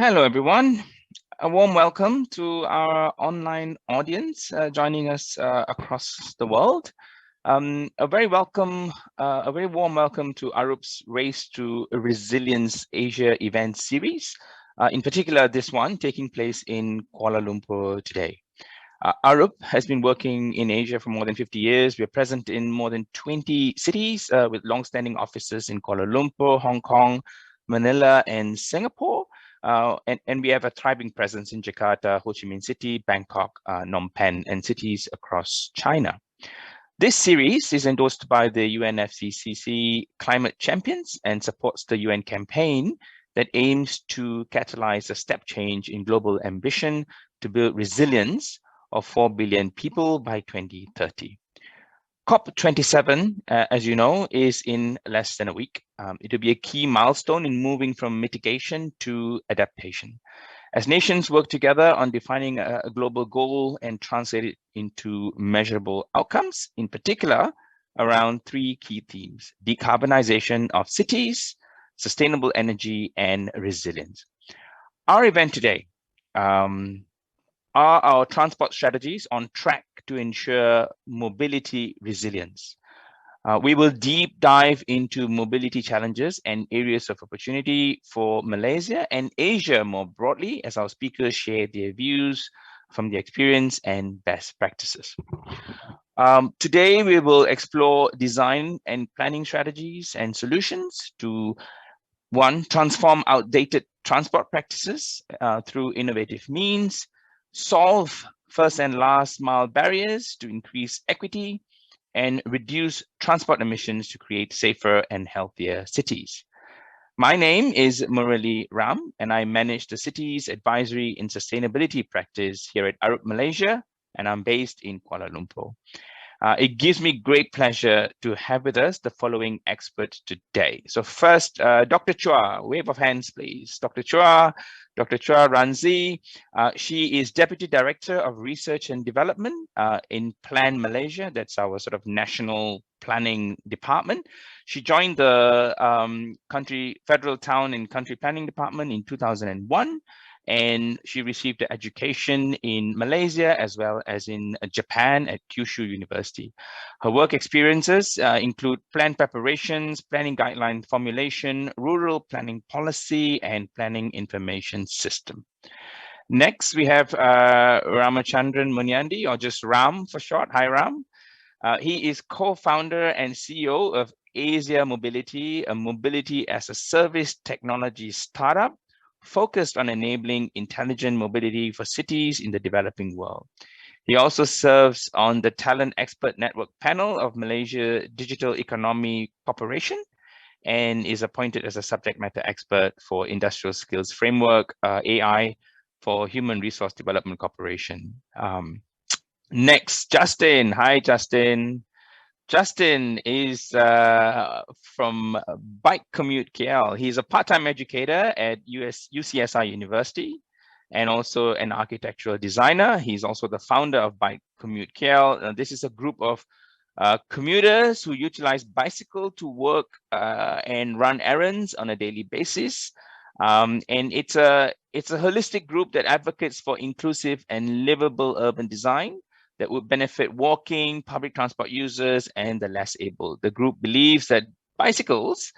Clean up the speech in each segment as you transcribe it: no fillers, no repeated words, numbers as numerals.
Hello, everyone. A warm welcome to our online audience joining us across the world. A very warm welcome to Arup's Race to Resilience Asia event series. In particular, this one taking place in Kuala Lumpur today. Arup has been working in Asia for more than 50 years. We're present in more than 20 cities with long-standing offices in Kuala Lumpur, Hong Kong, Manila, and Singapore. And we have a thriving presence in Jakarta, Ho Chi Minh City, Bangkok, Phnom Penh, and cities across China. This series is endorsed by the UNFCCC Climate Champions and supports the UN campaign that aims to catalyze a step change in global ambition to build resilience of 4 billion people by 2030. COP27, as you know, is in less than a week. It will be a key milestone in moving from mitigation to adaptation. As nations work together on defining a global goal and translate it into measurable outcomes, in particular around three key themes: decarbonization of cities, sustainable energy, and resilience. Our event today, are our transport strategies on track to ensure mobility resilience? We will deep dive into mobility challenges and areas of opportunity for Malaysia and Asia more broadly as our speakers share their views from the experience and best practices. Today, we will explore design and planning strategies and solutions to, one, transform outdated transport practices through innovative means, solve first and last mile barriers to increase equity, and reduce transport emissions to create safer and healthier cities. My name is Murali Ram, and I manage the city's advisory and sustainability practice here at Arup, Malaysia, and I'm based in Kuala Lumpur. It gives me great pleasure to have with us the following experts today. So first, Dr. Chua, wave of hands, please. Dr. Chua Ranzi. She is Deputy Director of Research and Development in Plan Malaysia. That's our sort of national planning department. She joined the Federal Town and Country Planning Department in 2001. And she received education in Malaysia as well as in Japan at Kyushu University. Her work experiences include plan preparations, planning guideline formulation, rural planning policy, and planning information system. Next, we have Ramachandran Munyandi, or just Ram for short. Hi, Ram. He is co-founder and CEO of Asia Mobility, a mobility as a service technology startup focused on enabling intelligent mobility for cities in the developing world. He also serves on the Talent Expert Network panel of Malaysia Digital Economy Corporation and is appointed as a subject matter expert for Industrial Skills Framework, AI, for Human Resource Development Corporation. Next, Justin. Hi, Justin. Justin is from Bike Commute KL. He's a part-time educator at UCSI University and also an architectural designer. He's also the founder of Bike Commute KL. This is a group of commuters who utilize bicycle to work and run errands on a daily basis. And it's a holistic group that advocates for inclusive and livable urban design that would benefit walking, public transport users, and the less able. The group believes that bicycles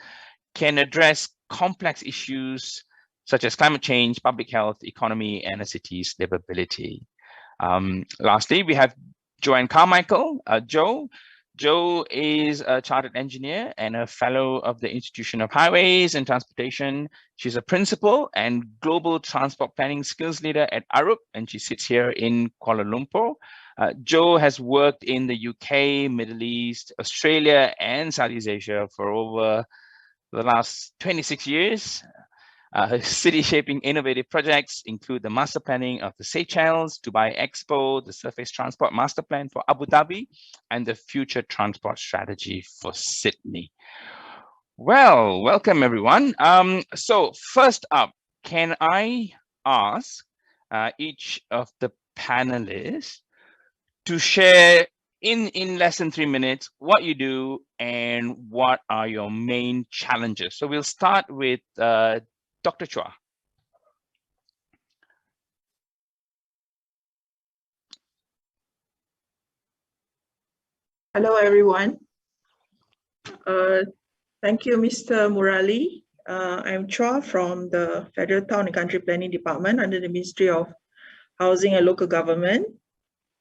can address complex issues such as climate change, public health, economy, and a city's livability. Lastly, we have Joanne Carmichael. Jo is a chartered engineer and a fellow of the Institution of Highways and Transportation. She's a principal and global transport planning skills leader at Arup, and she sits here in Kuala Lumpur. Jo has worked in the UK, Middle East, Australia, and Southeast Asia for over the last 26 years. Her city-shaping innovative projects include the master planning of the Seychelles, Dubai Expo, the Surface Transport Master Plan for Abu Dhabi, and the Future Transport Strategy for Sydney. Well, welcome everyone. So first up, can I ask each of the panelists to share in less than 3 minutes what you do and what are your main challenges? So we'll start with Dr. Chua. Hello, everyone. Thank you, Mr. Murali. I'm Chua from the Federal Town and Country Planning Department under the Ministry of Housing and Local Government.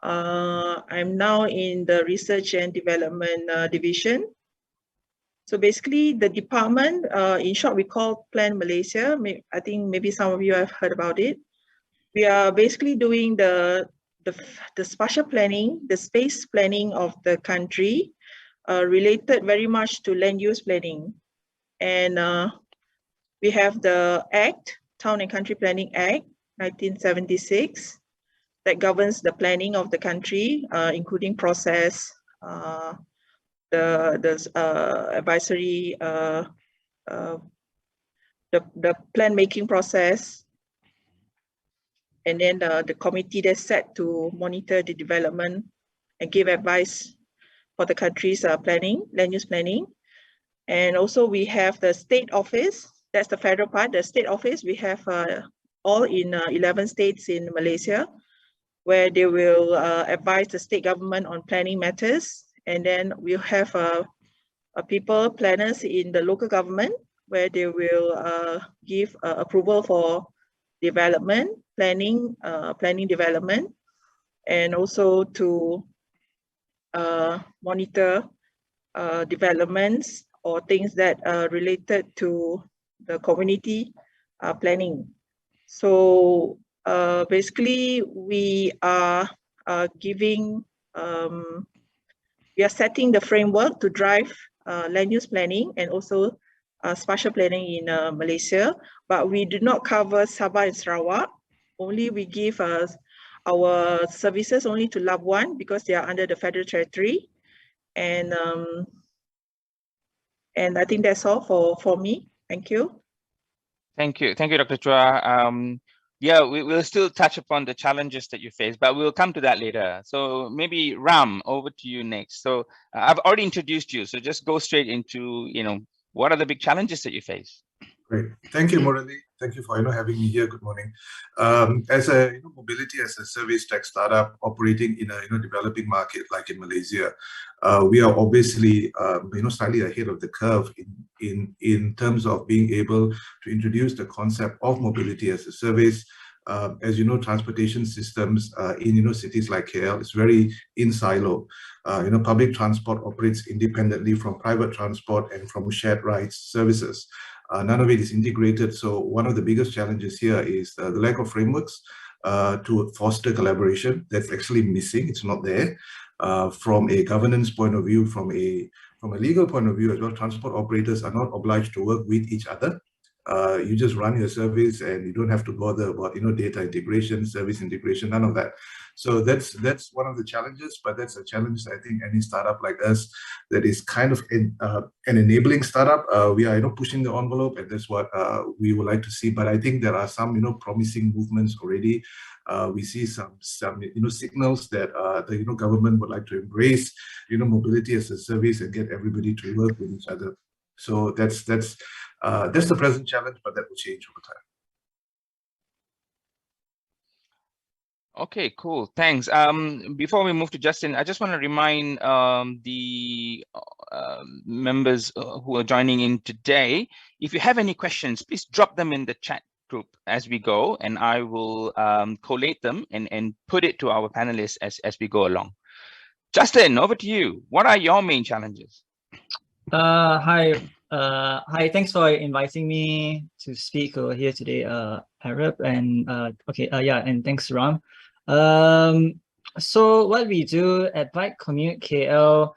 I'm now in the Research and Development Division. So basically, the department, in short, we call Plan Malaysia. I think maybe some of you have heard about it. We are basically doing the spatial planning, the space planning of the country, related very much to land use planning. And we have the Act, Town and Country Planning Act, 1976, that governs the planning of the country, including process, the advisory, the plan making process, and then the committee that's set to monitor the development and give advice for the country's planning, land use planning. And also we have the state office, that's the federal part. The state office, we have all in 11 states in Malaysia, where they will advise the state government on planning matters. And then we'll have people, planners in the local government, where they will give approval for development, planning development, and also to monitor developments or things that are related to the community planning. So basically, we are giving, we are setting the framework to drive land use planning and also spatial planning in Malaysia, but we do not cover Sabah and Sarawak. Only we give our services only to Labuan because they are under the federal territory. And I think that's all for me. Thank you. Thank you, Dr. Chua. Yeah, we'll still touch upon the challenges that you face, but we'll come to that later. So maybe Ram, over to you next. So I've already introduced you, so just go straight into, what are the big challenges that you face? Great. Thank you, Murali. Thank you for having me here. Good morning. As a mobility as a service tech startup operating in a developing market like in Malaysia, we are obviously slightly ahead of the curve in terms of being able to introduce the concept of mobility as a service. As you know, transportation systems in cities like KL is very in silo. Public transport operates independently from private transport and from shared rides services. None of it is integrated. So one of the biggest challenges here is the lack of frameworks to foster collaboration. That's actually missing. It's not there. From a governance point of view, from a legal point of view as well, transport operators are not obliged to work with each other. You just run your service and you don't have to bother about data integration, service integration, none of that. So that's one of the challenges, but that's a challenge I think any startup like us that is kind of an enabling startup. We are pushing the envelope, and that's what we would like to see. But I think there are some promising movements already. We see some signals that the government would like to embrace mobility as a service and get everybody to work with each other. So that's the present challenge, but that will change over time. Okay, cool. Thanks. Before we move to Justin, I just want to remind the members who are joining in today, if you have any questions, please drop them in the chat group as we go, and I will collate them and put it to our panelists as we go along. Justin, over to you. What are your main challenges? Hi. Hi, thanks for inviting me to speak over here today, Arab, and and thanks, Ram. So what we do at Bike Commute KL,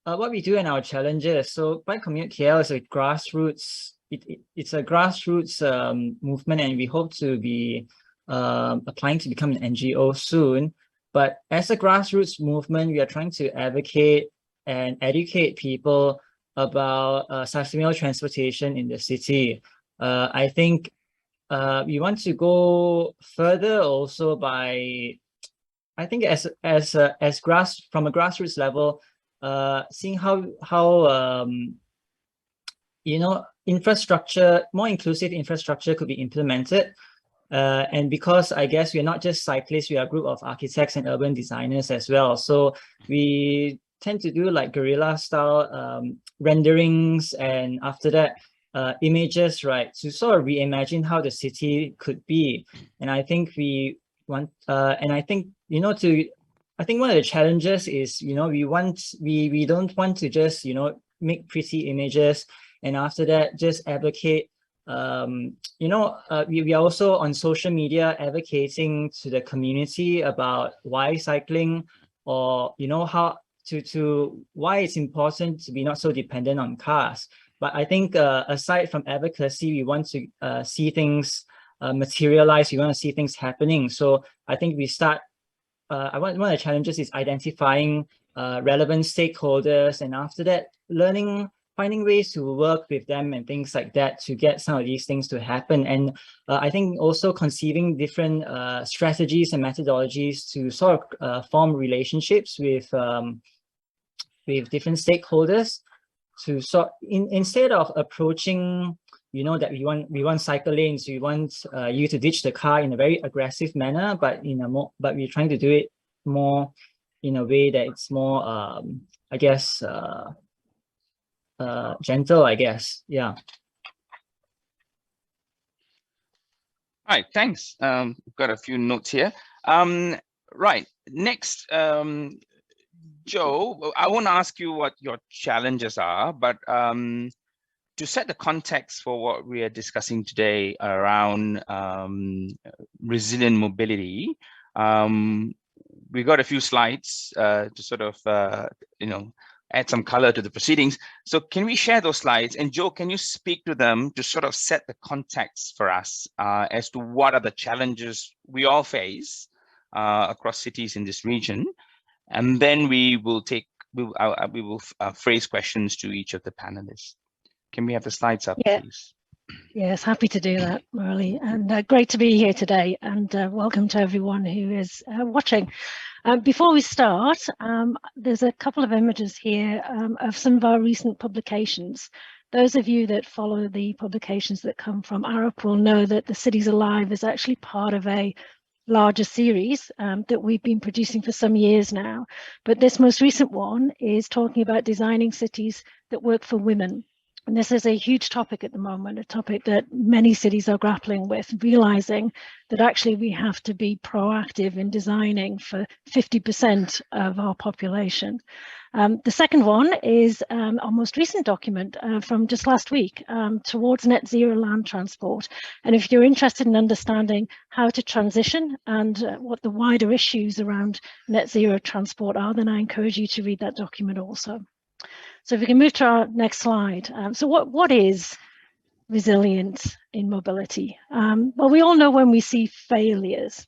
what we do and our challenges. So Bike Commute KL is a grassroots, it's a grassroots movement, and we hope to be applying to become an NGO soon. But as a grassroots movement, we are trying to advocate and educate people about sustainable transportation in the city. I think we want to go further also by, I think from a grassroots level, seeing how infrastructure, more inclusive infrastructure could be implemented. And because I guess we're not just cyclists, we are a group of architects and urban designers as well. So we tend to do like guerrilla style renderings, and after that, images, right, to sort of reimagine how the city could be. And I think we want, and I think, you know, I think one of the challenges is, you know, we don't want to just, you know, make pretty images and after that just advocate. You know, we are also on social media advocating to the community about why cycling, or, you know, how to why it's important to be not so dependent on cars. But I think aside from advocacy, we want to see things materialize. We want to see things happening. So I think we start. One of the challenges is identifying relevant stakeholders, and after that, finding ways to work with them and things like that to get some of these things to happen. And I think also conceiving different strategies and methodologies to sort of form relationships with different stakeholders to instead of approaching, you know, that we want cycle lanes, we want you to ditch the car in a very aggressive manner, but we're trying to do it more in a way that it's more I guess gentle, I guess. Yeah. All right, thanks. We've got a few notes here. Right, next, Joe, I won't ask you what your challenges are, but to set the context for what we are discussing today around resilient mobility, we got a few slides to sort of, you know, add some color to the proceedings. So can we share those slides? And Joe, can you speak to them to sort of set the context for us as to what are the challenges we all face across cities in this region? And then we will phrase questions to each of the panelists. Can we have the slides up, please? Yes, happy to do that, Morley. And great to be here today. And welcome to everyone who is watching. Before we start, there's a couple of images here of some of our recent publications. Those of you that follow the publications that come from Arup will know that the Cities Alive is actually part of a larger series that we've been producing for some years now. But this most recent one is talking about designing cities that work for women. And this is a huge topic at the moment, a topic that many cities are grappling with, realizing that actually we have to be proactive in designing for 50% of our population. The second one is our most recent document from just last week, towards net zero land transport. And if you're interested in understanding how to transition and what the wider issues around net zero transport are, then I encourage you to read that document also. So if we can move to our next slide. So what is resilience in mobility? Well, we all know when we see failures.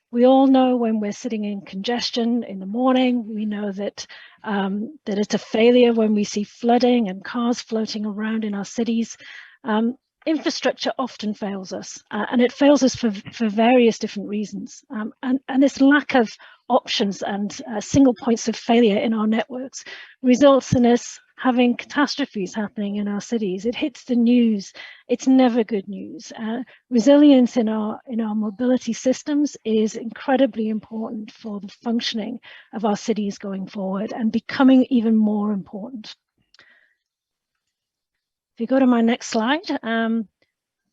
We all know when we're sitting in congestion in the morning. We know that that it's a failure when we see flooding and cars floating around in our cities. Infrastructure often fails us, and it fails us for various different reasons. And this lack of options and single points of failure in our networks results in us having catastrophes happening in our cities. It hits the news. It's never good news. Resilience in our mobility systems is incredibly important for the functioning of our cities going forward, and becoming even more important. If you go to my next slide,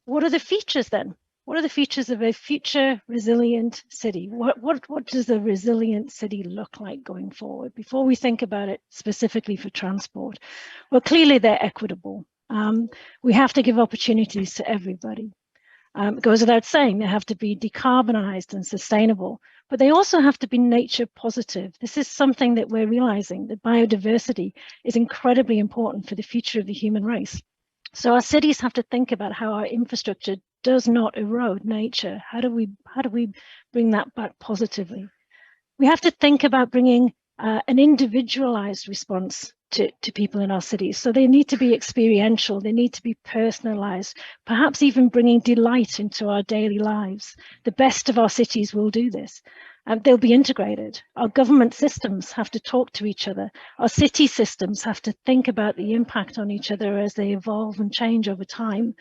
what are the features then? What are the features of a future resilient city? What does a resilient city look like going forward? Before we think about it specifically for transport, well, clearly they're equitable. We have to give opportunities to everybody. It goes without saying they have to be decarbonized and sustainable, but they also have to be nature positive. This is something that we're realizing, that biodiversity is incredibly important for the future of the human race. So our cities have to think about how our infrastructure does not erode nature. How do we bring that back positively? We have to think about bringing an individualized response to people in our cities. So they need to be experiential, they need to be personalized, perhaps even bringing delight into our daily lives. The best of our cities will do this. They'll be integrated. Our government systems have to talk to each other. Our city systems have to think about the impact on each other as they evolve and change over time.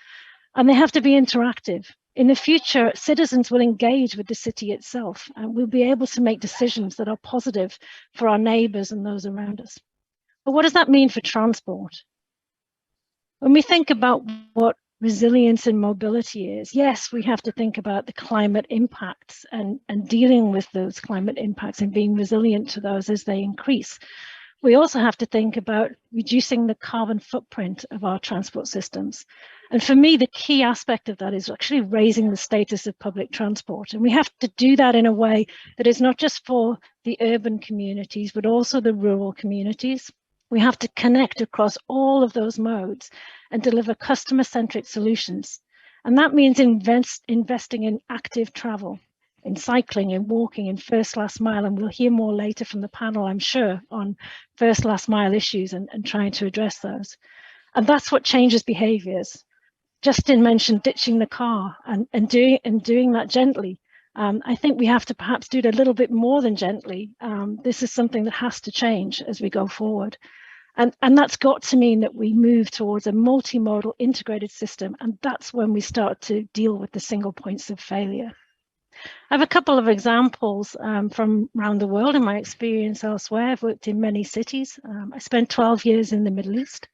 And they have to be interactive. In the future, citizens will engage with the city itself, and we'll be able to make decisions that are positive for our neighbours and those around us. But what does that mean for transport? When we think about what resilience and mobility is, yes, we have to think about the climate impacts and dealing with those climate impacts and being resilient to those as they increase. We also have to think about reducing the carbon footprint of our transport systems. And for me, the key aspect of that is actually raising the status of public transport. And we have to do that in a way that is not just for the urban communities, but also the rural communities. We have to connect across all of those modes and deliver customer-centric solutions. And that means investing in active travel, in cycling, in walking, in first last mile. And we'll hear more later from the panel, I'm sure, on first last mile issues and trying to address those. And that's what changes behaviours. Justin mentioned ditching the car and doing that gently. I think we have to perhaps do it a little bit more than gently. This is something that has to change as we go forward. And that's got to mean that we move towards a multimodal integrated system. And that's when we start to deal with the single points of failure. I have a couple of examples from around the world in my experience elsewhere. I've worked in many cities. I spent 12 years in the Middle East.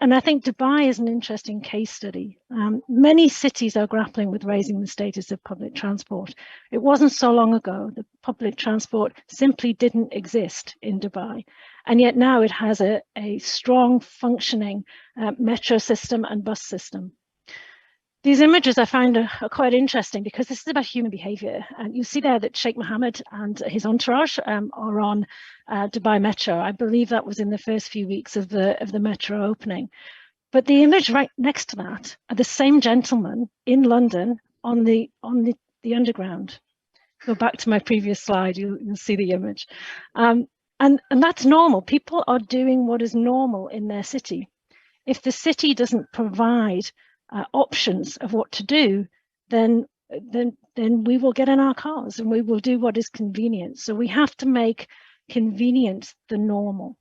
And I think Dubai is an interesting case study. Many cities are grappling with raising the status of public transport. It wasn't so long ago that public transport simply didn't exist in Dubai. And yet now it has a strong functioning metro system and bus system. These images I find are quite interesting because this is about human behaviour. And you see there that Sheikh Mohammed and his entourage are on Dubai Metro. I believe that was in the first few weeks of the metro opening. But the image right next to that are the same gentlemen in London on the underground. Go back to my previous slide, you'll see the image. And that's normal. People are doing what is normal in their city. If the city doesn't provide options of what to do, then we will get in our cars and we will do what is convenient. So we have to make convenience the normal.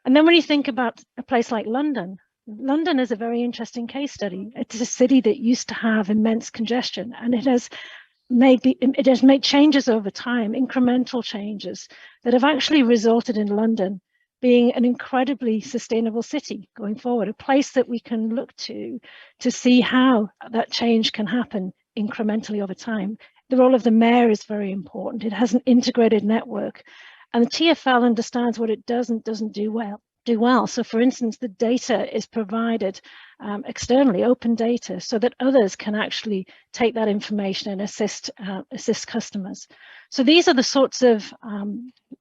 And then when you think about a place like London, London is a very interesting case study. It's a city that used to have immense congestion, and it has made changes over time, incremental changes that have actually resulted in London being an incredibly sustainable city going forward, a place that we can look to see how that change can happen incrementally over time. The role of the mayor is very important. It has an integrated network, and the TfL understands what it does and doesn't do well. So for instance, the data is provided externally, open data, so that others can actually take that information and assist customers. So these are the sorts of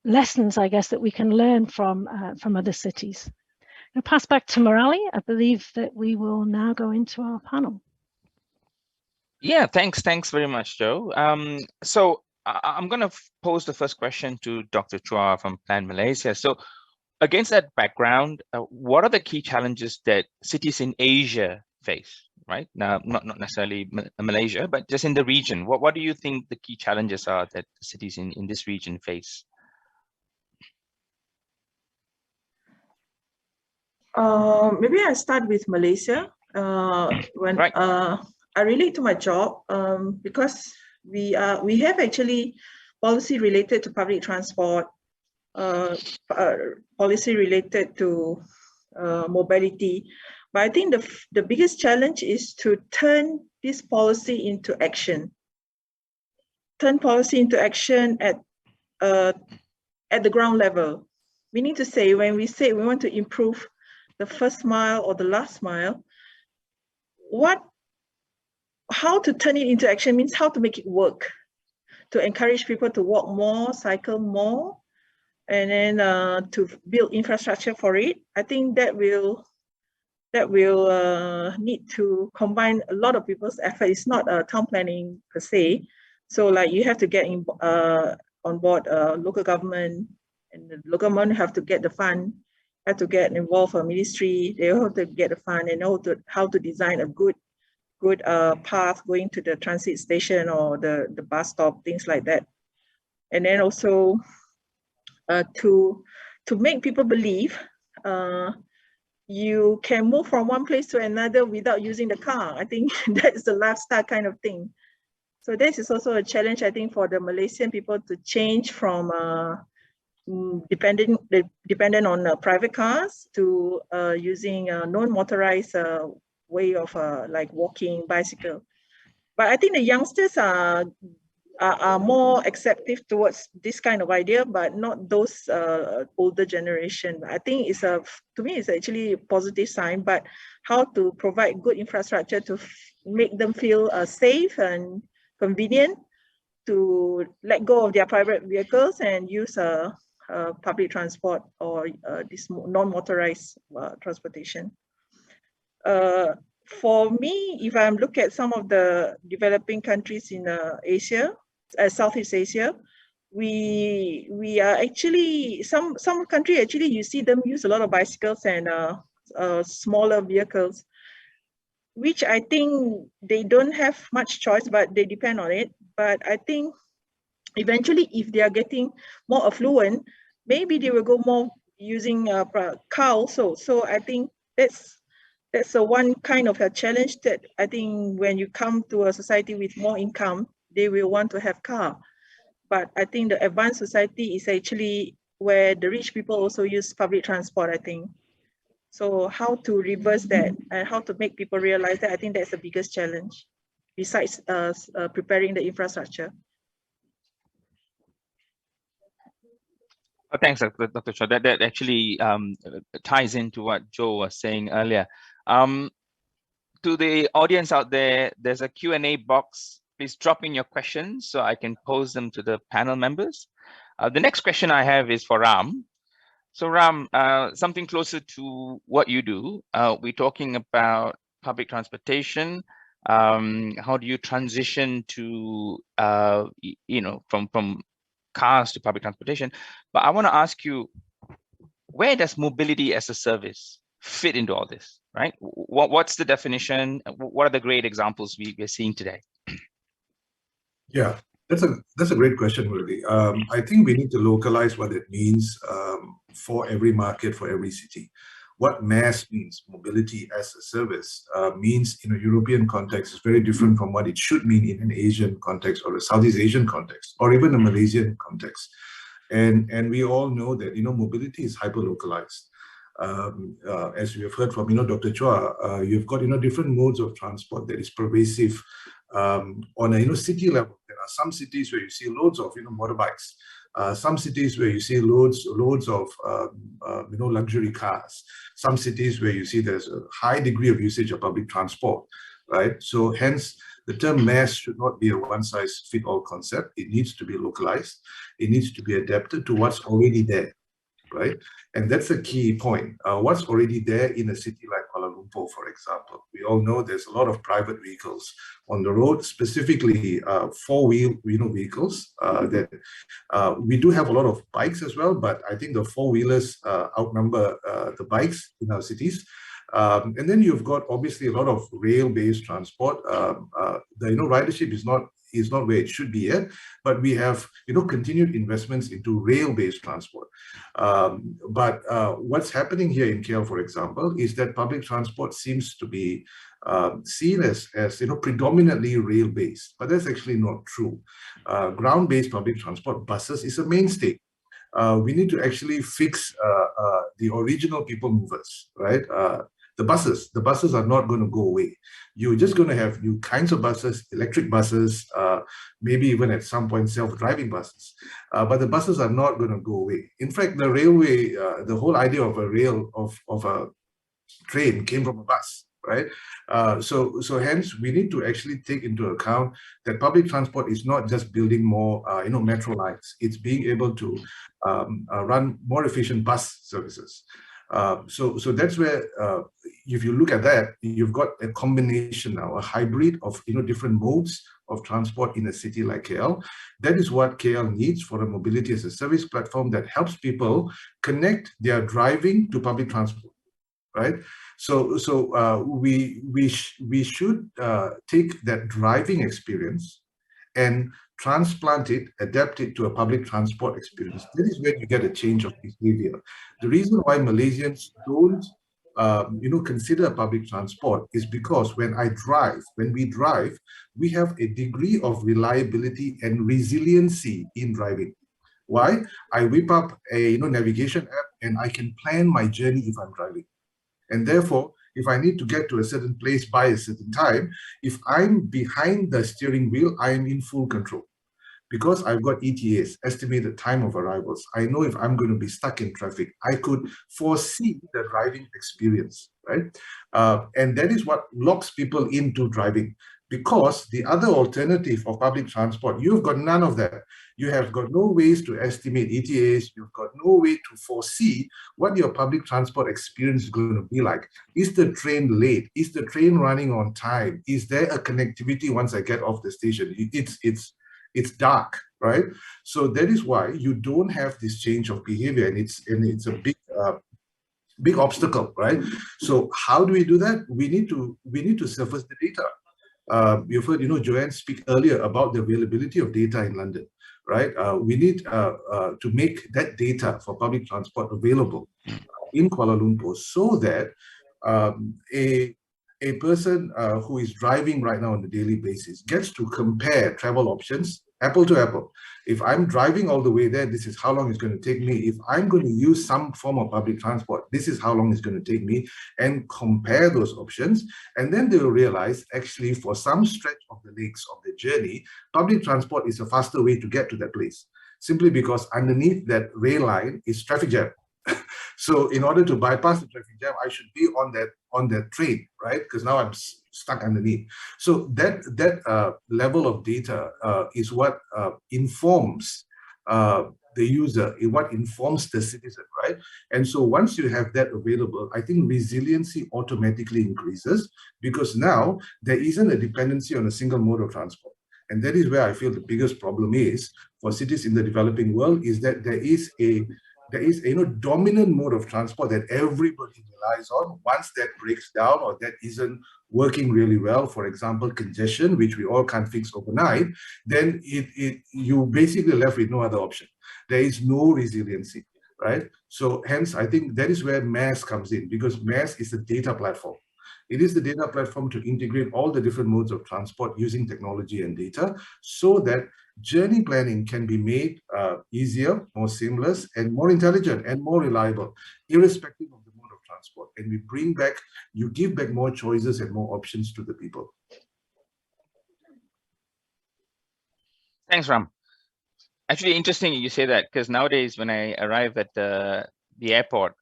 lessons, I guess, that we can learn from other cities. I'll pass back to Murali. I believe that we will now go into our panel. Yeah, thanks very much, Jo. So I'm going to pose the first question to Dr. Chua from Plan Malaysia. So against that background, what are the key challenges that cities in Asia face, right? Now, not necessarily Malaysia, but just in the region. What do you think the key challenges are that cities in this region face? Maybe I start with Malaysia. Right. I relate to my job because we have actually policy related to public transport, policy related to mobility, but I think the biggest challenge is to turn this policy into action. Turn policy into action at the ground level. Meaning to say, when we say we want to improve the first mile or the last mile, how to turn it into action means how to make it work, to encourage people to walk more, cycle more, and then to build infrastructure for it. I think that will need to combine a lot of people's effort. It's not town planning per se. So like you have to get on board local government, and the local government have to get the fund, have to get involved a ministry. They have to get the fund and know how to design a good path going to the transit station or the bus stop, things like that. And then also to make people believe you can move from one place to another without using the car. I think that's the lifestyle kind of thing. So this is also a challenge, I think, for the Malaysian people to change from dependent on private cars to using a non-motorized way of like walking, bicycle. But I think the youngsters are more accepting towards this kind of idea, but not those older generation. I think it's to me, it's actually a positive sign, but how to provide good infrastructure to make them feel safe and convenient to let go of their private vehicles and use public transport or this non-motorized transportation. For me, if I'm looking at some of the developing countries in Asia, Southeast Asia, we are actually, some country actually you see them use a lot of bicycles and smaller vehicles, which I think they don't have much choice, but they depend on it. But I think eventually, if they are getting more affluent, maybe they will go more using car also. So I think that's a one kind of a challenge that I think when you come to a society with more income, they will want to have car. But I think the advanced society is actually where the rich people also use public transport, I think. So how to reverse that and how to make people realize that, I think that's the biggest challenge, besides preparing the infrastructure. Thanks, Dr. Shaw. That actually ties into what Joe was saying earlier. To the audience out there, there's a Q&A box. Please drop in your questions so I can pose them to the panel members. The next question I have is for Ram. So Ram, something closer to what you do. We're talking about public transportation. How do you transition to, from cars to public transportation? But I want to ask you, where does mobility as a service fit into all this, right? What's the definition? What are the great examples we're seeing today? Yeah, that's a great question, really. I think we need to localize what it means for every market, for every city. What MaaS means, mobility as a service, means in a European context is very different from what it should mean in an Asian context or a Southeast Asian context, or even a Malaysian context. And we all know that, mobility is hyper-localized. As we have heard from, Dr. Chua, you've got, different modes of transport that is pervasive on a, city level. There are some cities where you see loads of, motorbikes. Some cities where you see loads of luxury cars. Some cities where you see there's a high degree of usage of public transport, right? So hence the term MaaS should not be a one-size-fits-all concept. It needs to be localized. It needs to be adapted to what's already there, right? And that's a key point. What's already there in a city like Kuala Lumpur, for example. We all know there's a lot of private vehicles on the road, specifically four-wheel vehicles. That we do have a lot of bikes as well, but I think the four-wheelers outnumber the bikes in our cities. And then you've got obviously a lot of rail-based transport. The ridership is not where it should be yet, but we have continued investments into rail-based transport. But what's happening here in KL, for example, is that public transport seems to be seen as predominantly rail-based, but that's actually not true. Ground-based public transport, buses, is a mainstay. We need to actually fix the original people movers, right? The buses are not going to go away. You're just going to have new kinds of buses, electric buses, maybe even at some point self-driving buses. But the buses are not going to go away. In fact, the railway, the whole idea of a train came from a bus, right? So hence we need to actually take into account that public transport is not just building more, metro lines. It's being able to run more efficient bus services. So that's where, if you look at that, you've got a combination now, a hybrid of different modes of transport in a city like KL. That is what KL needs for a mobility as a service platform that helps people connect their driving to public transport, right? So we should take that driving experience and transplant it, adapt it to a public transport experience. That is where you get a change of behavior. The reason why Malaysians don't consider public transport is because when we drive, we have a degree of reliability and resiliency in driving. Why? I whip up a navigation app and I can plan my journey if I'm driving. And therefore, if I need to get to a certain place by a certain time, if I'm behind the steering wheel, I am in full control. Because I've got ETAs, estimated time of arrivals, I know if I'm going to be stuck in traffic, I could foresee the driving experience, right? And that is what locks people into driving. Because the other alternative of public transport, you've got none of that. You have got no ways to estimate ETAs. You've got no way to foresee what your public transport experience is going to be like. Is the train late? Is the train running on time? Is there a connectivity once I get off the station? It's dark, right? So that is why you don't have this change of behavior, and it's a big obstacle, right? So how do we do that? We need to surface the data. You've heard, Joanne speak earlier about the availability of data in London, right? We need to make that data for public transport available in Kuala Lumpur so that a person who is driving right now on a daily basis gets to compare travel options apple to apple. If I'm driving all the way there, this is how long it's going to take me. If I'm going to use some form of public transport, this is how long it's going to take me, and compare those options. And then they will realize, actually, for some stretch of the legs of the journey, public transport is a faster way to get to that place, simply because underneath that rail line is traffic jam. So in order to bypass the traffic jam, I should be on that train, right? Because now I'm stuck underneath. So that level of data is what informs the user, what informs the citizen, right? And so once you have that available, I think resiliency automatically increases, because now there isn't a dependency on a single mode of transport. And that is where I feel the biggest problem is for cities in the developing world, is that there is a dominant mode of transport that everybody relies on. Once that breaks down or that isn't working really well, for example, congestion, which we all can't fix overnight, then you basically left with no other option. There is no resiliency, right? So hence, I think that is where MAS comes in, because MAS is a data platform. It is the data platform to integrate all the different modes of transport using technology and data, so that journey planning can be made easier, more seamless, and more intelligent and more reliable, irrespective of the mode of transport. And you give back more choices and more options to the people. Thanks, Ram. Actually, interesting you say that, because nowadays when I arrive at the airport,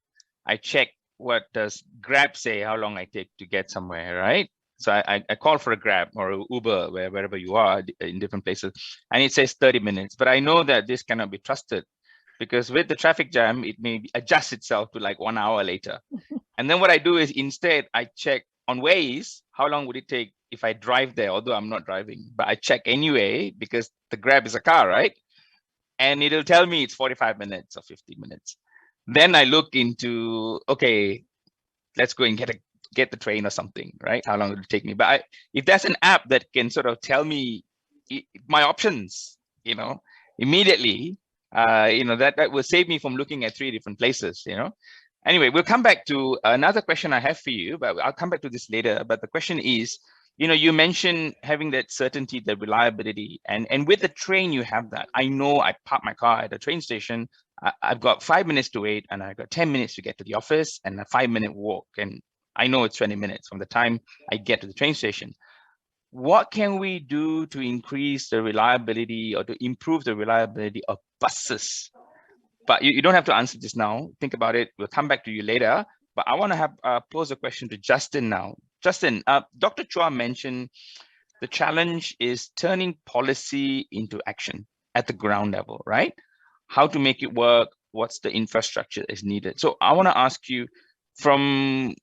I check what does Grab say, how long I take to get somewhere, right? So I call for a Grab or a Uber, wherever you are in different places, and it says 30 minutes. But I know that this cannot be trusted, because with the traffic jam, it may adjust itself to like 1 hour later. And then what I do is, instead, I check on Waze, how long would it take if I drive there, although I'm not driving, but I check anyway, because the Grab is a car, right? And it'll tell me it's 45 minutes or 50 minutes. Then I look into, okay, let's go and get the train or something, right? How long will it take me? But if there's an app that can sort of tell me my options, immediately, that will save me from looking at 3 different places, Anyway, we'll come back to another question I have for you, but I'll come back to this later. But the question is, you mentioned having that certainty, the reliability, and with the train, you have that. I know I park my car at a train station, I've got 5 minutes to wait, and I've got 10 minutes to get to the office, and a 5-minute walk, and I know it's 20 minutes from the time I get to the train station. What can we do to increase the reliability or to improve the reliability of buses? But you don't have to answer this now. Think about it. We'll come back to you later. But I want to pose a question to Justin now. Justin, Dr. Chua mentioned the challenge is turning policy into action at the ground level, right? How to make it work, what's the infrastructure is needed. So I want to ask you, from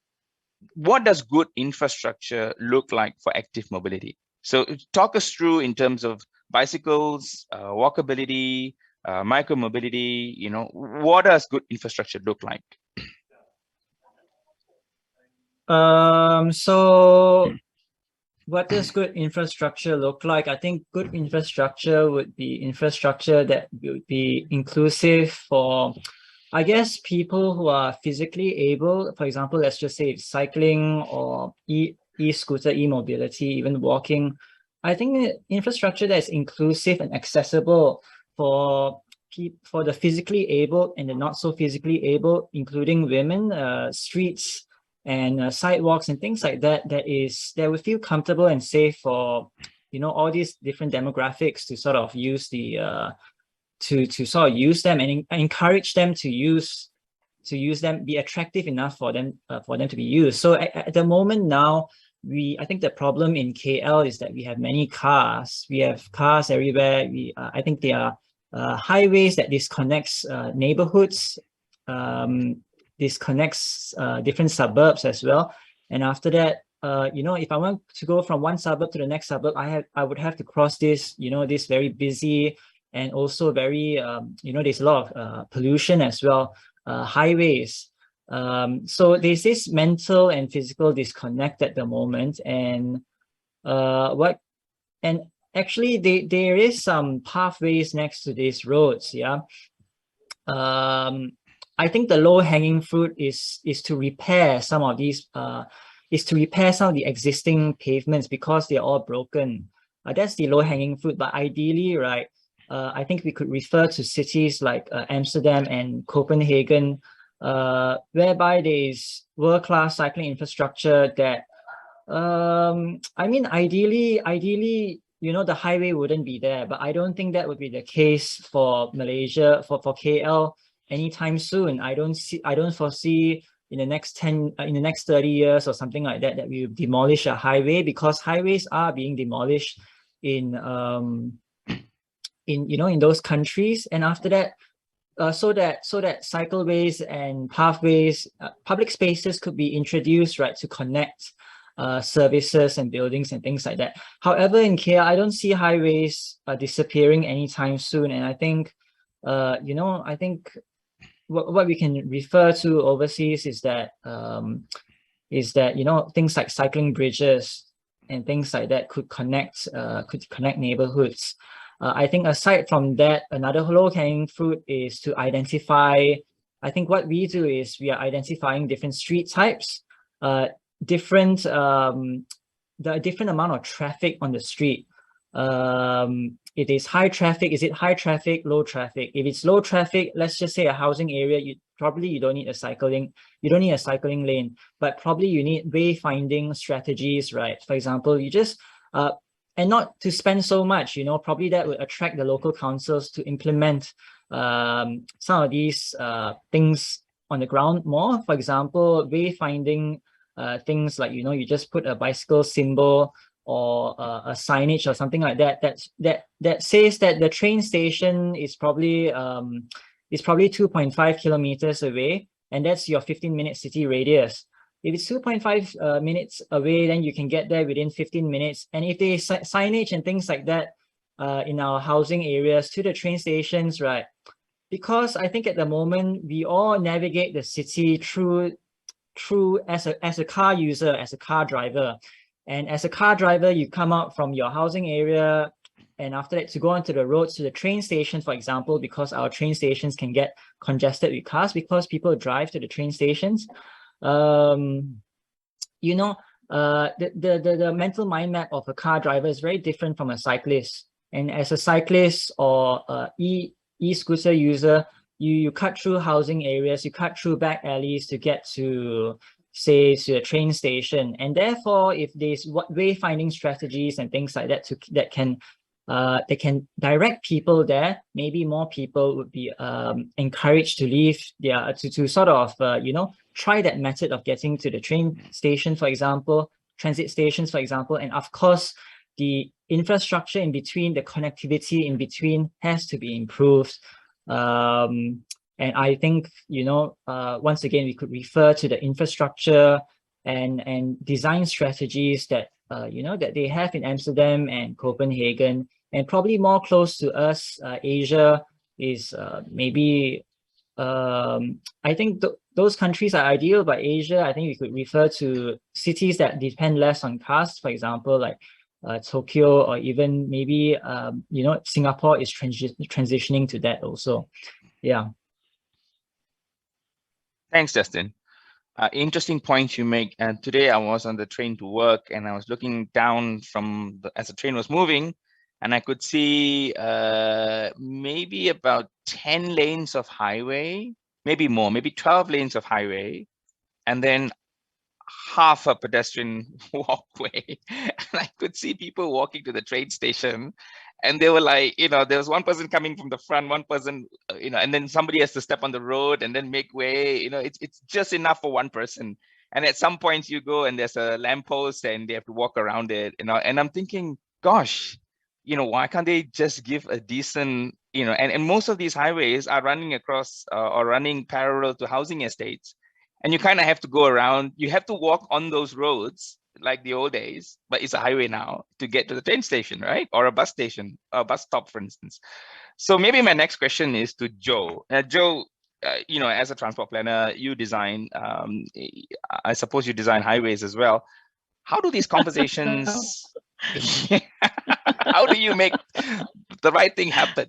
what does good infrastructure look like for active mobility? So talk us through in terms of bicycles, walkability, micromobility, what does good infrastructure look like? So what does good infrastructure look like? I think good infrastructure would be infrastructure that would be inclusive for I guess people who are physically able, for example, let's just say it's cycling or e-scooter, e-mobility, even walking. I think infrastructure that is inclusive and accessible for the physically able and the not so physically able, including women, streets and sidewalks and things like that, that would feel comfortable and safe for, you know, all these different demographics to sort of use the to sort of use them and encourage them to use them, be attractive enough for them to be used. So at the moment now, I think the problem in KL is that we have many cars. We have cars everywhere. I think there are highways that disconnects neighborhoods, disconnects different suburbs as well. And after that, you know, if I want to go from one suburb to the next suburb, I would have to cross this, you know, this very busy and also very, you know, there's a lot of pollution as well, highways. So there's this mental and physical disconnect at the moment. And actually there is some pathways next to these roads, yeah. I think the low-hanging fruit is to repair some of these, is to repair some of the existing pavements because they're all broken. That's the low-hanging fruit, but ideally, right, I think we could refer to cities like Amsterdam and Copenhagen, whereby there's world-class cycling infrastructure that, I mean, ideally, you know, the highway wouldn't be there, but I don't think that would be the case for Malaysia, for KL anytime soon. I don't foresee in the next 30 years or something like that, that we will demolish a highway, because highways are being demolished in you know, in those countries. And after that, so that cycleways and pathways, public spaces could be introduced, right, to connect services and buildings and things like that. However, in KL, I don't see highways disappearing anytime soon. And I think, you know, I think what we can refer to overseas is that, you know, things like cycling bridges and things like that could connect neighborhoods. I think aside from that, another low-hanging fruit is to identify. I think what we do is we are identifying different street types, the different amount of traffic on the street. It is high traffic. Is it high traffic, low traffic? If it's low traffic, let's just say a housing area, you don't need a cycling lane, but probably you need wayfinding strategies, right? For example, you just and not to spend so much, you know, probably that would attract the local councils to implement some of these things on the ground more. For example, wayfinding things like, you know, you just put a bicycle symbol or a signage or something like that that says that the train station is probably 2.5 kilometers away, and that's your 15-minute city radius. If it's 2.5 minutes away, then you can get there within 15 minutes. And if there's signage and things like that in our housing areas to the train stations, right? Because I think at the moment we all navigate the city through as a car user, as a car driver. And as a car driver, you come out from your housing area, and after that to go onto the roads to the train station, for example, because our train stations can get congested with cars because people drive to the train stations. You know, the mental mind map of a car driver is very different from a cyclist. And as a cyclist or e-scooter user, you cut through housing areas, you cut through back alleys to get to, say, to a train station. And therefore, if there's wayfinding strategies and things like that that can direct people there, maybe more people would be encouraged to leave to sort of you know, try that method of getting to the train station, for example, transit stations, for example. And of course, the infrastructure in between, the connectivity in between has to be improved. And I think, you know, once again, we could refer to the infrastructure and design strategies that, you know, that they have in Amsterdam and Copenhagen, and probably more close to us, Asia is maybe, I think those countries are ideal, but Asia, I think we could refer to cities that depend less on cars, for example, like Tokyo, or even maybe, you know, Singapore is transitioning to that also. Yeah. Thanks, Justin. Interesting point you make. And today I was on the train to work, and I was looking down from as the train was moving, and I could see maybe about 10 lanes of highway, maybe more, maybe 12 lanes of highway, and then half a pedestrian walkway. And I could see people walking to the train station, and they were like, there was one person coming from the front, one person, and then somebody has to step on the road and then make way. It's just enough for one person. And at some point you go and there's a lamppost and they have to walk around it, and I'm thinking, gosh, why can't they just give a decent, and most of these highways are running across or running parallel to housing estates. And you kind of have to go around, you have to walk on those roads like the old days, but it's a highway now to get to the train station, right? Or a bus station, a bus stop, for instance. So maybe my next question is to Joe. Joe, as a transport planner, you design, I suppose you design highways as well. How do these conversations, how do you make the right thing happen?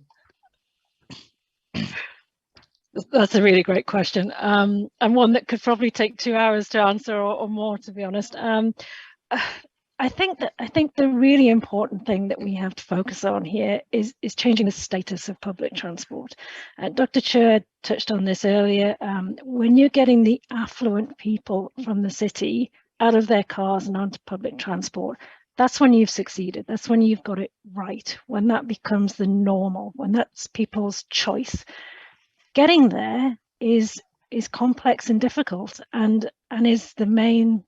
That's a really great question, and one that could probably take 2 hours to answer or more, to be honest. I think the really important thing that we have to focus on here is changing the status of public transport. Dr. Chur touched on this earlier. When you're getting the affluent people from the city out of their cars and onto public transport, that's when you've succeeded. That's when you've got it right. When that becomes the normal, when that's people's choice. Getting there is complex and difficult, and is the main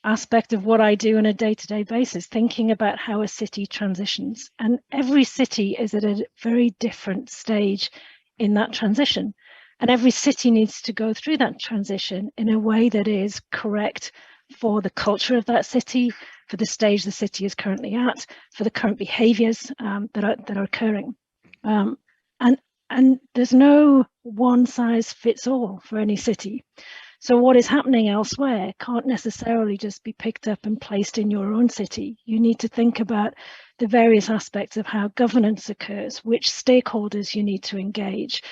aspect of what I do on a day-to-day basis, thinking about how a city transitions. And every city is at a very different stage in that transition. And every city needs to go through that transition in a way that is correct for the culture of that city, for the stage the city is currently at, for the current behaviours that are occurring. And there's no one size fits all for any city. So what is happening elsewhere can't necessarily just be picked up and placed in your own city. You need to think about the various aspects of how governance occurs, which stakeholders you need to engage,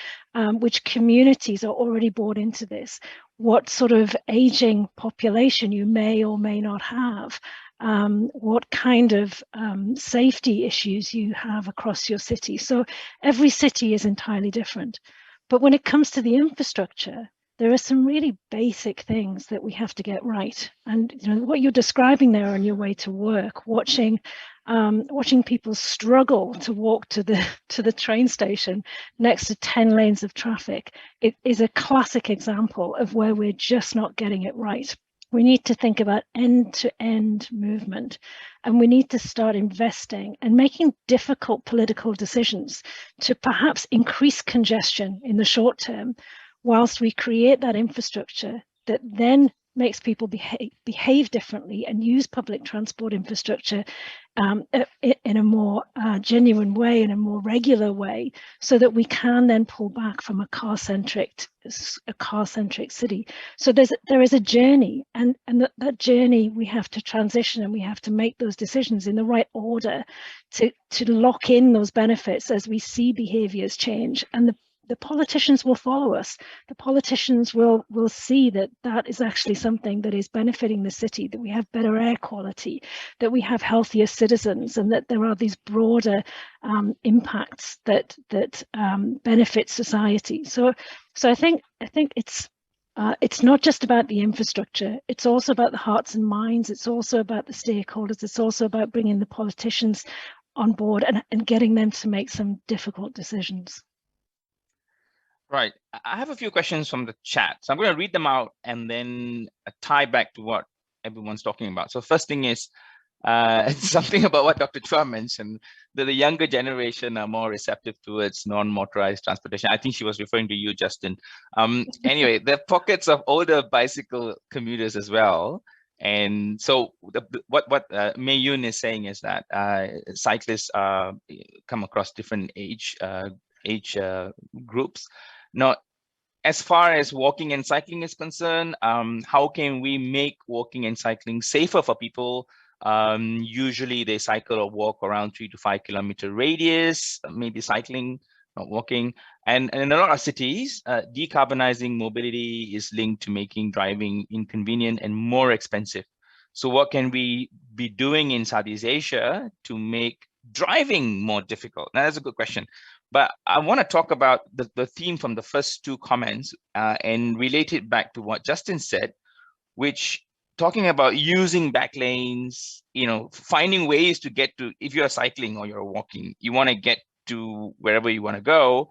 which communities are already bought into this, what sort of aging population you may or may not have, what kind of safety issues you have across your city. So every city is entirely different. But when it comes to the infrastructure, there are some really basic things that we have to get right. And what you're describing there on your way to work, watching people struggle to walk to the train station next to 10 lanes of traffic, it is a classic example of where we're just not getting it right. We need to think about end-to-end movement, and we need to start investing and making difficult political decisions to perhaps increase congestion in the short term, whilst we create that infrastructure that then makes people behave differently and use public transport infrastructure in a more genuine way, in a more regular way, so that we can then pull back from a car-centric city. So there is a journey, and that journey we have to transition, and we have to make those decisions in the right order to lock in those benefits as we see behaviours change. And the politicians will follow us. The politicians will see that is actually something that is benefiting the city, that we have better air quality, that we have healthier citizens, and that there are these broader impacts that benefit society. So I think it's not just about the infrastructure. It's also about the hearts and minds. It's also about the stakeholders. It's also about bringing the politicians on board and getting them to make some difficult decisions. Right. I have a few questions from the chat. So I'm going to read them out and then tie back to what everyone's talking about. So first thing is something about what Dr. Chua mentioned, that the younger generation are more receptive towards non-motorized transportation. I think she was referring to you, Justin. Anyway, there are pockets of older bicycle commuters as well. And so what Mei Yun is saying is that cyclists come across different age groups. Now, as far as walking and cycling is concerned, how can we make walking and cycling safer for people? Usually they cycle or walk around 3 to 5 kilometer radius, maybe cycling walking. And in a lot of cities, decarbonizing mobility is linked to making driving inconvenient and more expensive. So what can we be doing in Southeast Asia to make driving more difficult? Now, that's a good question. But I want to talk about the theme from the first two comments and relate it back to what Justin said, which talking about using back lanes, finding ways to get to, if you're cycling or you're walking, you want to get to wherever you want to go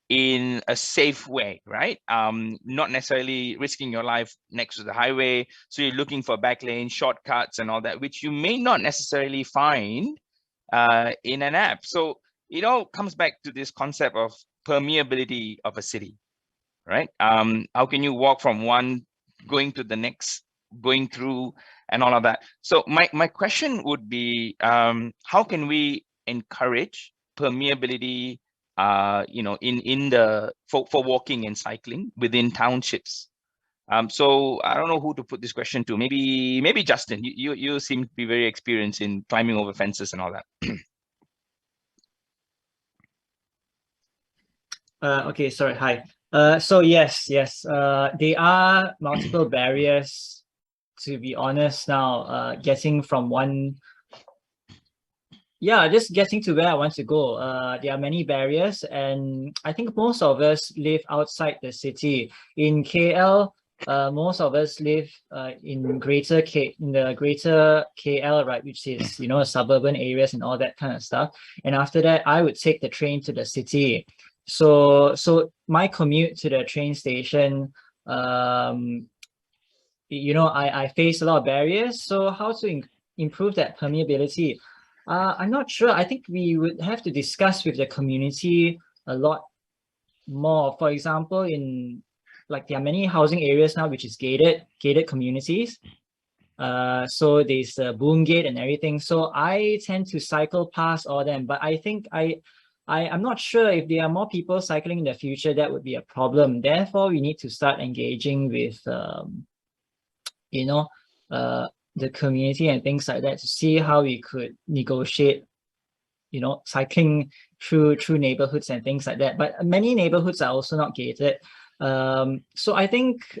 in a safe way, right? Not necessarily risking your life next to the highway. So you're looking for back lane shortcuts and all that, which you may not necessarily find in an app. So it all comes back to this concept of permeability of a city, right? How can you walk from one going to the next, going through and all of that? So my question would be, how can we encourage permeability in the for walking and cycling within townships? So I don't know who to put this question to. Maybe Justin, you seem to be very experienced in climbing over fences and all that. Okay, sorry, hi. So yes, there are multiple barriers, to be honest now, getting from one, just getting to where I want to go. There are many barriers, and I think most of us live outside the city. In KL, most of us live in the greater KL, right, which is, suburban areas and all that kind of stuff. And after that, I would take the train to the city. So my commute to the train station, I face a lot of barriers. So how to improve that permeability? I'm not sure. I think we would have to discuss with the community a lot more. For example, there are many housing areas now which is gated communities. So there's a boom gate and everything. So I tend to cycle past all them, but I think I'm not sure if there are more people cycling in the future, that would be a problem. Therefore, we need to start engaging with, the community and things like that to see how we could negotiate, cycling through neighborhoods and things like that. But many neighborhoods are also not gated. So I think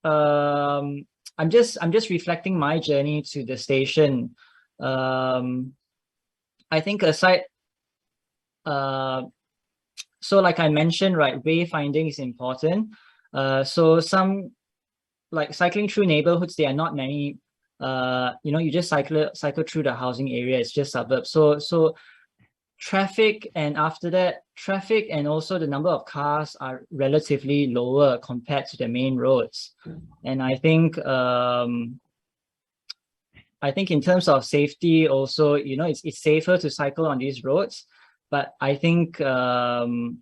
I'm just reflecting my journey to the station. I think aside. So like I mentioned, right, wayfinding is important. So some, like cycling through neighborhoods, there are not many, you just cycle through the housing area, it's just suburbs. So traffic, and after that, traffic and also the number of cars are relatively lower compared to the main roads. And I think in terms of safety also, it's safer to cycle on these roads. But I think, so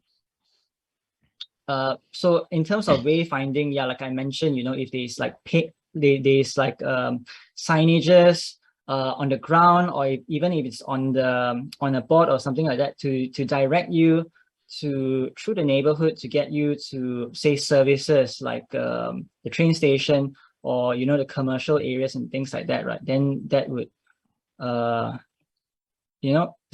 in terms of wayfinding, like I mentioned, if there's like signages on the ground, or even if it's on a board or something like that, to direct you through the neighborhood to get you to, say, services like the train station, or the commercial areas and things like that, right? Then that would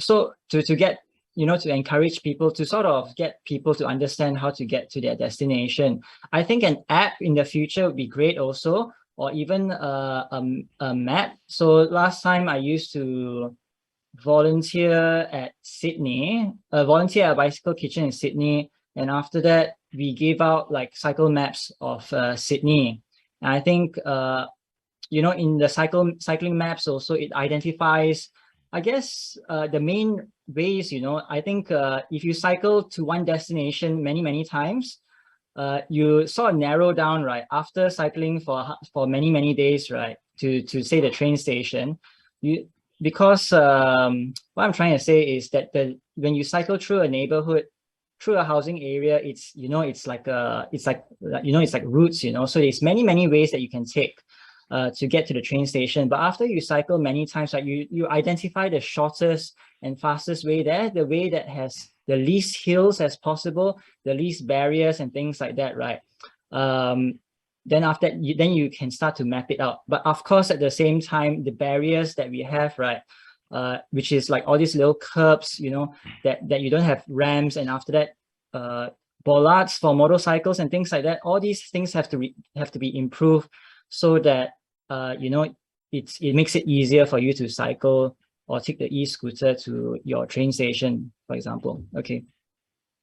so to get, to encourage people, to sort of get people to understand how to get to their destination. I think an app in the future would be great also, or even a map. So last time I used to volunteer at Sydney, volunteer at a bicycle kitchen in Sydney. And after that, we gave out like cycle maps of Sydney. And I think, in the cycling maps also, it identifies, I guess, the main ways, I think if you cycle to one destination many times, you sort of narrow down, right, after cycling for many days, right, to say the train station, because what I'm trying to say is that when you cycle through a neighborhood, through a housing area, it's like routes, so there's many ways that you can take to get to the train station. But after you cycle many times, like you identify the shortest and fastest way there, the way that has the least hills as possible, the least barriers and things like that, right? Then after that, then you can start to map it out. But of course, at the same time, the barriers that we have, right, which is like all these little curbs, you know, that you don't have ramps, and after that, bollards for motorcycles and things like that. All these things have to be improved so that you know, it makes it easier for you to cycle or take the e-scooter to your train station, for example. Okay.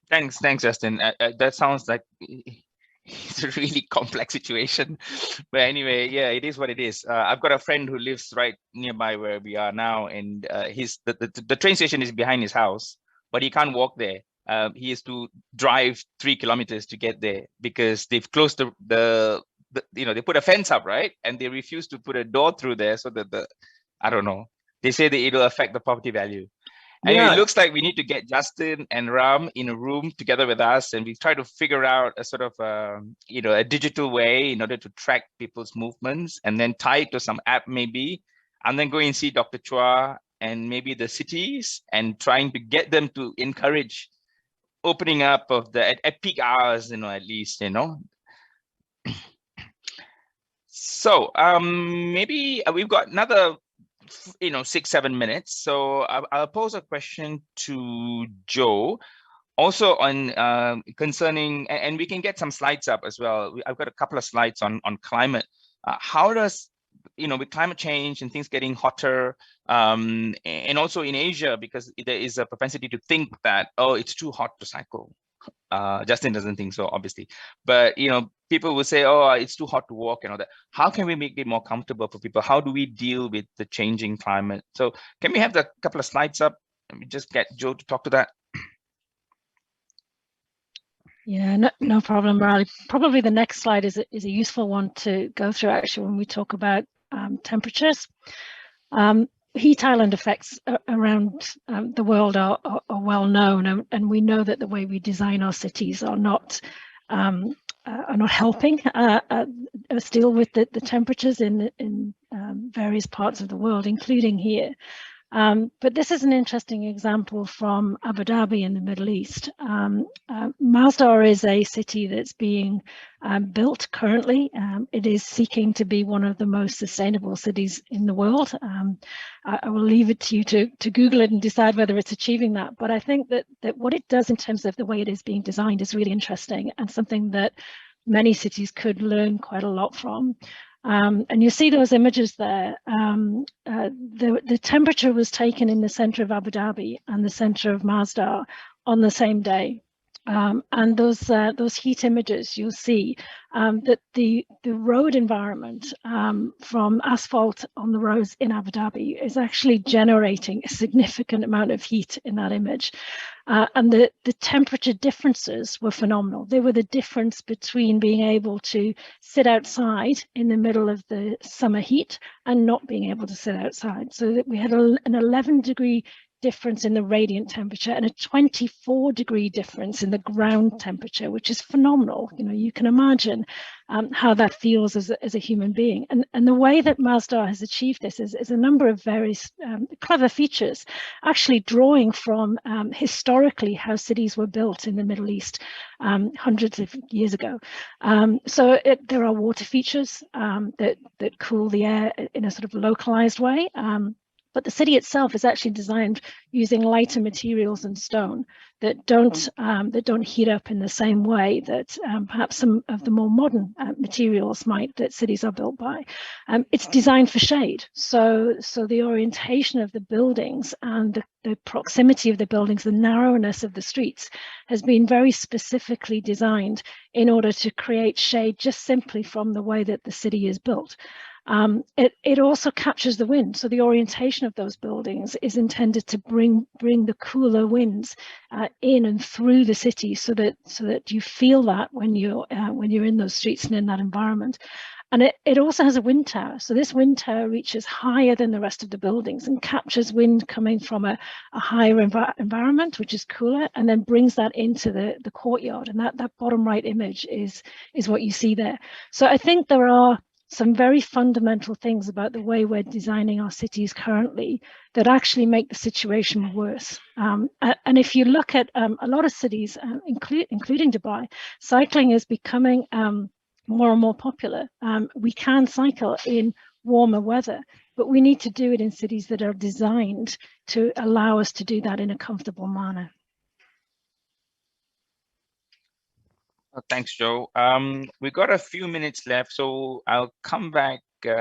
Thanks, Justin. That sounds like it's a really complex situation, but anyway, yeah, it is what it is. I've got a friend who lives right nearby where we are now, and the train station is behind his house, but he can't walk there. He has to drive 3 kilometers to get there because they've closed the you know, they put a fence up, right, and they refuse to put a door through there so that I don't know. They say that it'll affect the property value. Anyway, it looks like we need to get Justin and Ram in a room together with us, and we try to figure out a sort of, you know, a digital way in order to track people's movements, and then tie it to some app maybe, and then go and see Dr. Chua and maybe the cities, and trying to get them to encourage opening up of the at peak hours, you know, at least, you know. So maybe we've got another, you know, 6-7 minutes. So I'll pose a question to Joe, also on concerning, and we can get some slides up as well. I've got a couple of slides on climate. How does, you know, with climate change and things getting hotter, and also in Asia, because there is a propensity to think that, oh, it's too hot to cycle. Justin doesn't think so, obviously, but you know, people will say, oh, it's too hot to walk and all that. How can we make it more comfortable for people? How do we deal with the changing climate? So can we have the couple of slides up? Let me just get Joe to talk to that. Yeah, no problem, Riley. Probably the next slide is a useful one to go through actually when we talk about temperatures. Heat island effects around the world are well known, and we know that the way we design our cities are not helping us deal with the temperatures in various parts of the world, including here. But this is an interesting example from Abu Dhabi in the Middle East. Masdar is a city that's being built currently. It is seeking to be one of the most sustainable cities in the world. I will leave it to you to Google it and decide whether it's achieving that. But I think that what it does in terms of the way it is being designed is really interesting, and something that many cities could learn quite a lot from. And you see those images there. The temperature was taken in the center of Abu Dhabi and the center of Masdar on the same day. And those heat images, you'll see that the road environment from asphalt on the roads in Abu Dhabi is actually generating a significant amount of heat in that image. And the temperature differences were phenomenal. They were the difference between being able to sit outside in the middle of the summer heat and not being able to sit outside. So that we had an 11-degree difference in the radiant temperature and a 24-degree difference in the ground temperature, which is phenomenal. You know, you can imagine how that feels as a human being. And the way that Masdar has achieved this is a number of various clever features, actually drawing from historically how cities were built in the Middle East hundreds of years ago. So there are water features that cool the air in a sort of localized way. But the city itself is actually designed using lighter materials and stone that don't heat up in the same way that perhaps some of the more modern materials might, that cities are built by. It's designed for shade, so the orientation of the buildings and the proximity of the buildings, the narrowness of the streets, has been very specifically designed in order to create shade just simply from the way that the city is built. It also captures the wind, so the orientation of those buildings is intended to bring the cooler winds in and through the city, so that you feel that when you're in those streets and in that environment. And it also has a wind tower, so this wind tower reaches higher than the rest of the buildings and captures wind coming from a higher environment, which is cooler, and then brings that into the courtyard. And that bottom right image is what you see there. So I think there are some very fundamental things about the way we're designing our cities currently that actually make the situation worse. And if you look at a lot of cities, including Dubai, cycling is becoming more and more popular. We can cycle in warmer weather, but we need to do it in cities that are designed to allow us to do that in a comfortable manner. Thanks, Joe. We got a few minutes left, so I'll come back. Do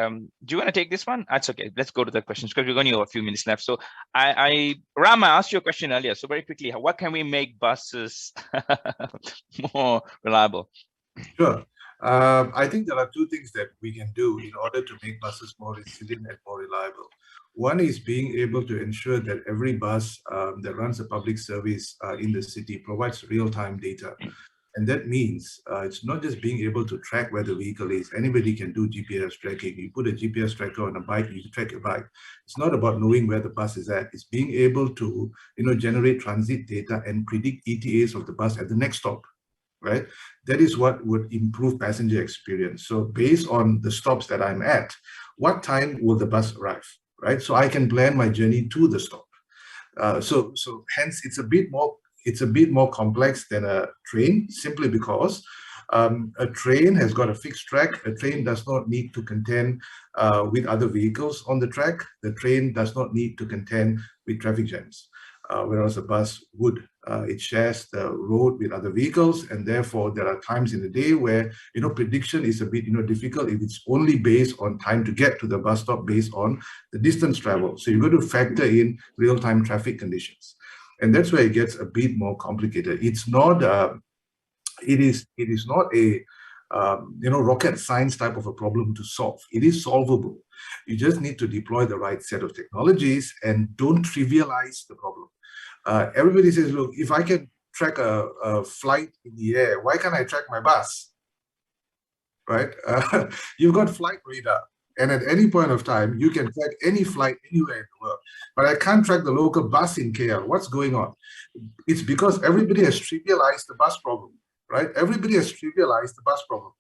you want to take this one? That's okay. Let's go to the questions because we've only got a few minutes left. So Ram, I asked you a question earlier. So very quickly, what can we make buses more reliable? Sure. I think there are two things that we can do in order to make buses more resilient and more reliable. One is being able to ensure that every bus that runs a public service in the city provides real-time data. And that means it's not just being able to track where the vehicle is. Anybody can do GPS tracking. You put a GPS tracker on a bike, you can track your bike. It's not about knowing where the bus is at. It's being able to, generate transit data and predict ETAs of the bus at the next stop, right? That is what would improve passenger experience. So based on the stops that I'm at, what time will the bus arrive, right? So I can plan my journey to the stop. So hence it's a bit more complex than a train, simply because a train has got a fixed track. A train does not need to contend with other vehicles on the track. The train does not need to contend with traffic jams, whereas a bus would. It shares the road with other vehicles, and therefore there are times in the day where prediction is a bit difficult if it's only based on time to get to the bus stop based on the distance traveled. So you've got to factor in real-time traffic conditions. And that's where it gets a bit more complicated. It's not, it is not a, rocket science type of a problem to solve. It is solvable. You just need to deploy the right set of technologies and don't trivialize the problem. Everybody says, look, if I can track a flight in the air, why can't I track my bus? Right? You've got flight radar. And at any point of time, you can track any flight anywhere in the world. But I can't track the local bus in KL. What's going on? It's because everybody has trivialized the bus problem, right? Everybody has trivialized the bus problem.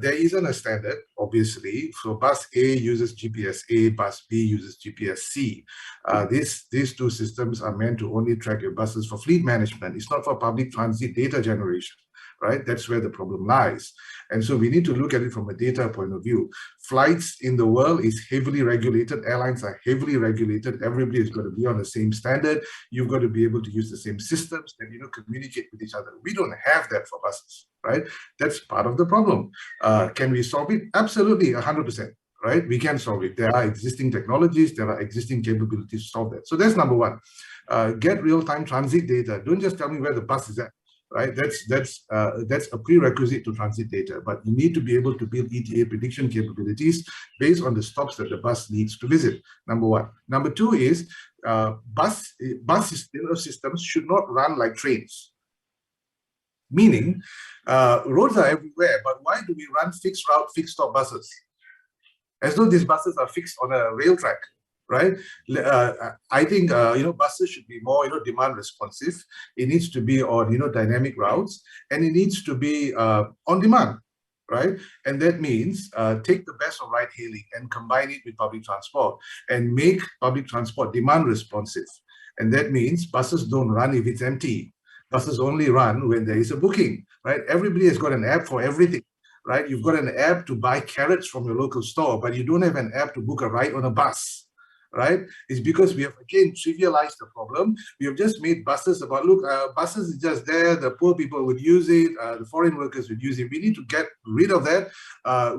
There isn't a standard, obviously. So bus A uses GPS A, bus B uses GPS C. These two systems are meant to only track your buses for fleet management. It's not for public transit data generation. Right? That's where the problem lies. And so we need to look at it from a data point of view. Flights in the world is heavily regulated. Airlines are heavily regulated. Everybody is going to be on the same standard. You've got to be able to use the same systems and communicate with each other. We don't have that for buses, right? That's part of the problem. Can we solve it? Absolutely, 100%. Right? We can solve it. There are existing technologies, there are existing capabilities to solve that. So that's number one. Get real-time transit data. Don't just tell me where the bus is at. Right, that's a prerequisite to transit data, but you need to be able to build ETA prediction capabilities based on the stops that the bus needs to visit. Number one. Number two is bus systems should not run like trains. Meaning, roads are everywhere, but why do we run fixed route, fixed stop buses? As though these buses are fixed on a rail track. Right? I think, buses should be more, demand responsive. It needs to be on, dynamic routes, and it needs to be on demand, right? And that means take the best of ride-hailing and combine it with public transport and make public transport demand responsive. And that means buses don't run if it's empty. Buses only run when there is a booking, right? Everybody has got an app for everything. Right? You've got an app to buy carrots from your local store, but you don't have an app to book a ride on a bus. Right? It's because we have again trivialized the problem. We have just made buses about, look, buses is just there, the poor people would use it, the foreign workers would use it. We need to get rid of that.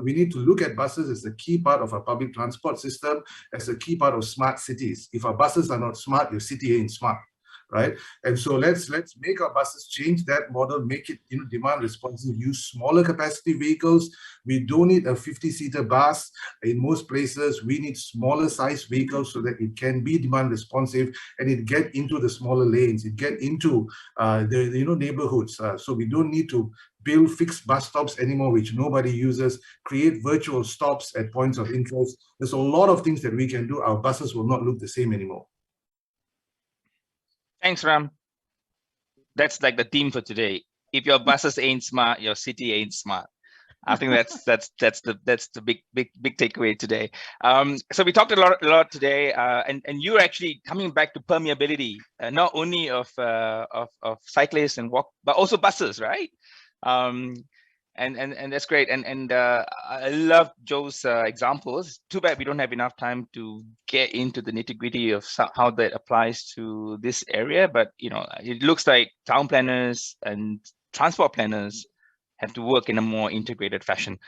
We need to look at buses as a key part of our public transport system, as a key part of smart cities. If our buses are not smart, your city ain't smart. Right? And so let's make our buses change that model, make it demand responsive, use smaller capacity vehicles. We don't need a 50-seater bus. In most places, we need smaller size vehicles so that it can be demand responsive and it get into the smaller lanes, it get into the neighborhoods. So we don't need to build fixed bus stops anymore, which nobody uses, create virtual stops at points of interest. There's a lot of things that we can do. Our buses will not look the same anymore. Thanks, Ram. That's like the theme for today. If your buses ain't smart, your city ain't smart. I think that's the big takeaway today. So we talked a lot today, and you're actually coming back to permeability, not only of cyclists and walk, but also buses, right? And that's great. And I love Joe's examples. Too bad we don't have enough time to get into the nitty-gritty of how that applies to this area. But it looks like town planners and transport planners have to work in a more integrated fashion.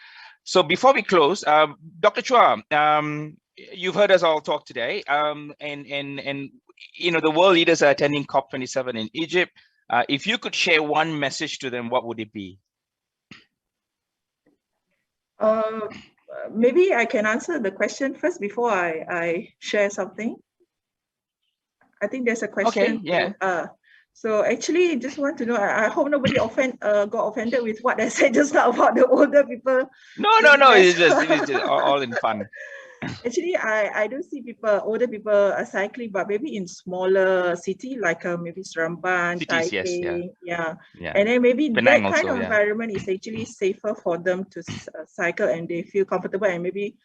So before we close, Dr. Chua, you've heard us all talk today, and the world leaders are attending COP27 in Egypt. If you could share one message to them, what would it be? Maybe I can answer the question first before I share something. I think there's a question. Okay, yeah. So actually, just want to know, I hope nobody got offended with what I said just now about the older people. No, it's just all in fun. Actually, I don't see older people cycling, but maybe in smaller city like maybe Seremban, Taipei, yeah. And then maybe Penang that kind also, of environment is actually safer for them to cycle, and they feel comfortable, and maybe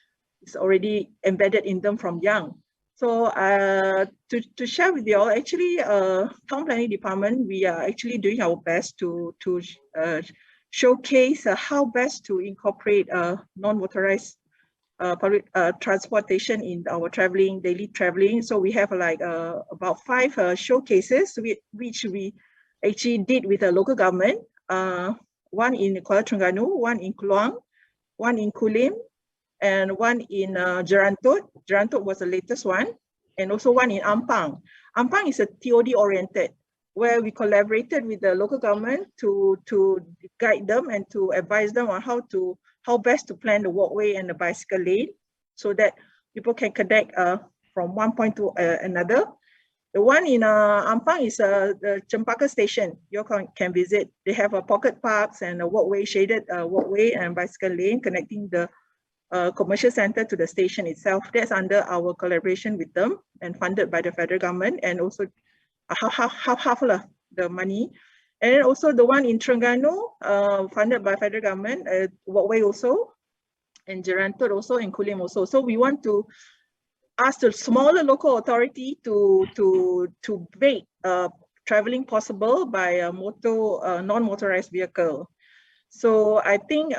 it's already embedded in them from young. So to share with you all, actually, Town Planning Department, we are actually doing our best to showcase how best to incorporate non-motorized public transportation in our daily traveling. So we have like about 5 showcases which we actually did with the local government. One in Kuala Terengganu, one in Keluang, one in Kulim, and one in Jerantut. Jerantut was the latest one, and also one in Ampang. Ampang is a TOD oriented, where we collaborated with the local government to guide them and to advise them on how best to plan the walkway and the bicycle lane, so that people can connect from one point to another. The one in Ampang is the Cempaka station. You can visit. They have a pocket parks and a walkway, shaded walkway and bicycle lane connecting the commercial center to the station itself. That's under our collaboration with them and funded by the federal government, and also half the money. And then also the one in Terengganu, funded by federal government, walkway also, and Jerantut also, and Kulim also. So we want to ask the smaller local authority to make traveling possible by a non-motorized vehicle. So I think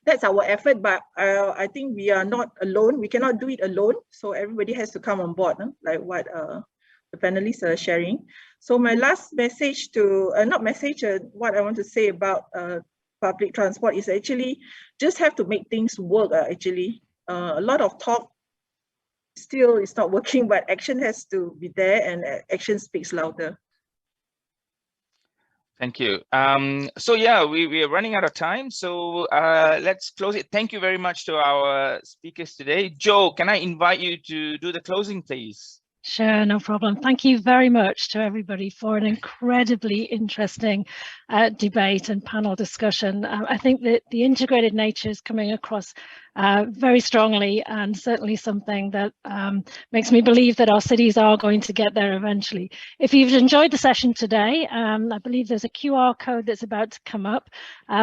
that's our effort, but I think we are not alone. We cannot do it alone. So everybody has to come on board, like what the panelists are sharing. So my last message what I want to say about public transport is actually just have to make things work. Actually, a lot of talk still is not working, but action has to be there, and action speaks louder. Thank you. So yeah, we are running out of time, so let's close it. Thank you very much to our speakers today. Joe, can I invite you to do the closing, please? Sure, no problem. Thank you very much to everybody for an incredibly interesting debate and panel discussion. I think that the integrated nature is coming across very strongly, and certainly something that makes me believe that our cities are going to get there eventually. If you've enjoyed the session today, I believe there's a QR code that's about to come up.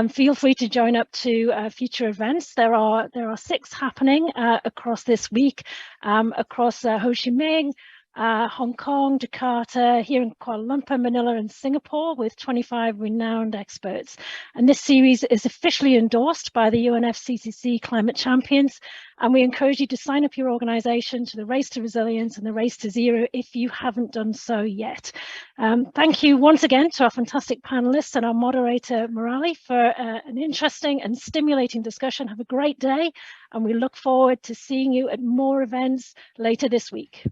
Feel free to join up to future events. There are 6 happening across this week, across Ho Chi Minh, Hong Kong, Jakarta, here in Kuala Lumpur, Manila, and Singapore, with 25 renowned experts. And this series is officially endorsed by the UNFCCC Climate Champions, and we encourage you to sign up your organisation to the Race to Resilience and the Race to Zero if you haven't done so yet. Thank you once again to our fantastic panellists and our moderator, Murali, for an interesting and stimulating discussion. Have a great day, and we look forward to seeing you at more events later this week.